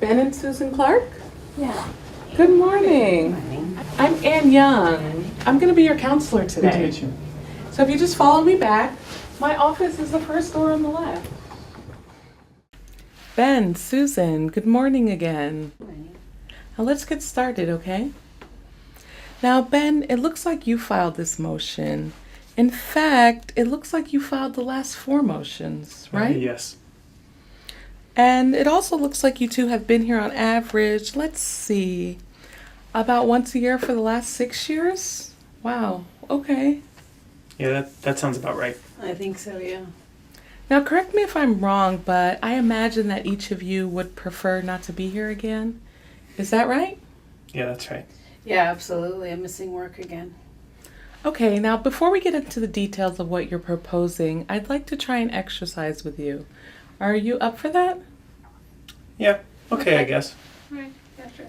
Ben and Susan Clark? Yeah. Good morning. Good morning. I'm Ann Young. I'm going to be your counselor Good to today. meet you. So if you just follow me back, my office is the first door on the left. Ben, Susan, good morning again. Good morning. Now let's get started, okay? Now, Ben, it looks like you filed this motion. In fact, it looks like you filed the last 4 motions, right? Yes. And it also looks like you two have been here on average, let's see, about once a year for the last 6 years? Wow, okay. Yeah, that sounds about right. I think so, yeah. Now, correct me if I'm wrong, but I imagine that each of you would prefer not to be here again. Is that right? Yeah, that's right. Yeah, absolutely. I'm missing work again. Okay, now before we get into the details of what you're proposing, I'd like to try an exercise with you. Are you up for that? Yeah, okay, I guess. Right, yeah, sure.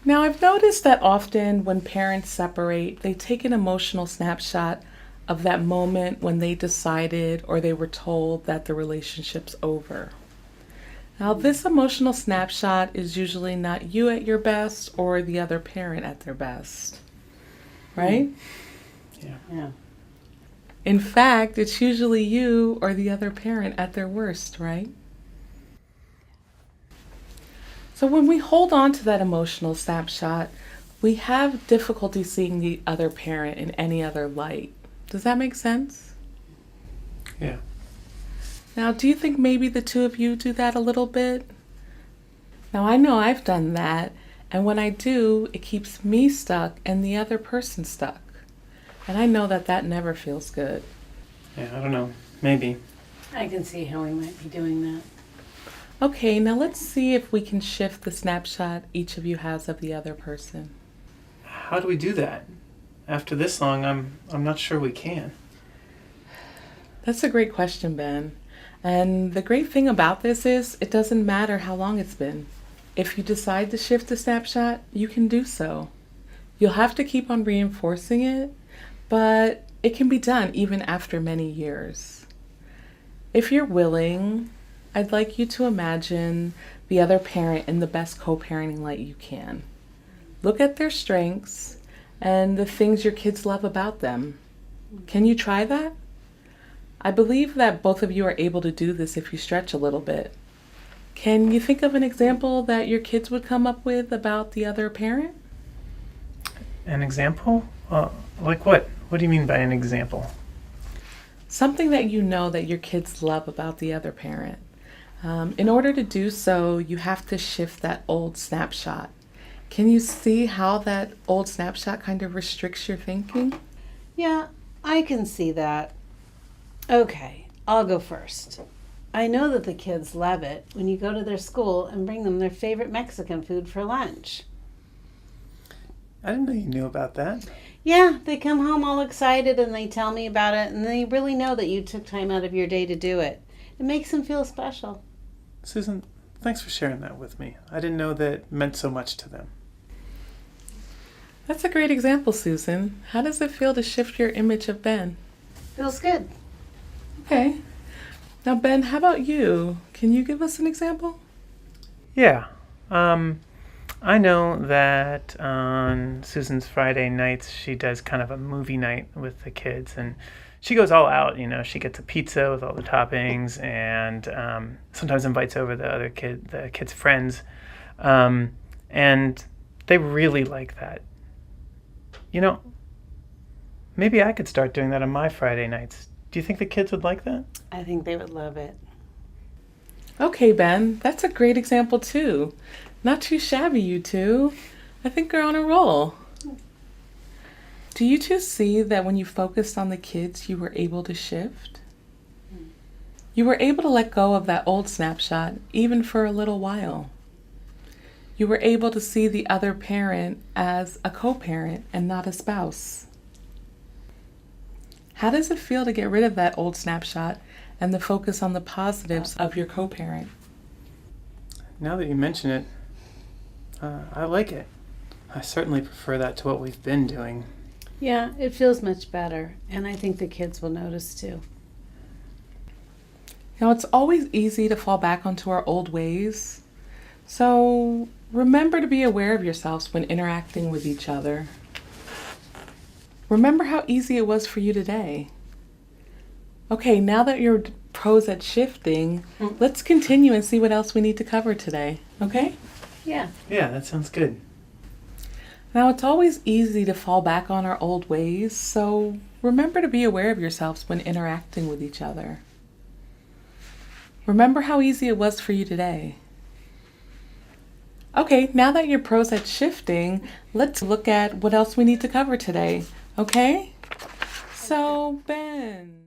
Now, I've noticed that often when parents separate, they take an emotional snapshot of that moment when they decided or they were told that the relationship's over. Now, this emotional snapshot is usually not you at your best or the other parent at their best, right? Yeah. In fact, it's usually you or the other parent at their worst, right? So when we hold on to that emotional snapshot, we have difficulty seeing the other parent in any other light. Does that make sense? Yeah. Now, do you think maybe the two of you do that a little bit? Now, I know I've done that, and when I do, it keeps me stuck and the other person stuck. And I know that that never feels good. Yeah, I don't know. Maybe. I can see how we might be doing that. Okay, now let's see if we can shift the snapshot each of you has of the other person. How do we do that? After this long, I'm not sure we can. That's a great question, Ben. And the great thing about this is it doesn't matter how long it's been. If you decide to shift the snapshot, you can do so. You'll have to keep on reinforcing it, but it can be done even after many years. If you're willing, I'd like you to imagine the other parent in the best co-parenting light you can. Look at their strengths and the things your kids love about them. Can you try that? I believe that both of you are able to do this if you stretch a little bit. Can you think of an example that your kids would come up with about the other parent? An example? Like what? What do you mean by an example? Something that you know that your kids love about the other parent. In order to do so, you have to shift that old snapshot. Can you see how that old snapshot kind of restricts your thinking? Yeah, I can see that. Okay, I'll go first. I know that the kids love it when you go to their school and bring them their favorite Mexican food for lunch. I didn't know you knew about that. Yeah, they come home all excited and they tell me about it, and they really know that you took time out of your day to do it. It makes them feel special. Susan, thanks for sharing that with me. I didn't know that it meant so much to them. That's a great example, Susan. How does it feel to shift your image of Ben? Feels good. Okay. Now, Ben, how about you? Can you give us an example? Yeah. I know that on Susan's Friday nights, she does kind of a movie night with the kids, and she goes all out. You know, she gets a pizza with all the toppings, and sometimes invites over the kids' friends, and they really like that. You know, maybe I could start doing that on my Friday nights. Do you think the kids would like that? I think they would love it. Okay, Ben, that's a great example too. Not too shabby, you two. I think you're on a roll. Do you two see that when you focused on the kids, you were able to shift? You were able to let go of that old snapshot, even for a little while. You were able to see the other parent as a co-parent and not a spouse. How does it feel to get rid of that old snapshot and the focus on the positives of your co-parent? Now that you mention it, I like it. I certainly prefer that to what we've been doing. Yeah, it feels much better, and I think the kids will notice too. Now, it's always easy to fall back onto our old ways. So remember to be aware of yourselves when interacting with each other. Remember how easy it was for you today. Okay, now that you're pros at shifting, let's continue and see what else we need to cover today, okay? Yeah. Yeah, that sounds good. Now, it's always easy to fall back on our old ways, so remember to be aware of yourselves when interacting with each other. Remember how easy it was for you today. Okay, now that you're pros at shifting, let's look at what else we need to cover today, okay? So, Ben.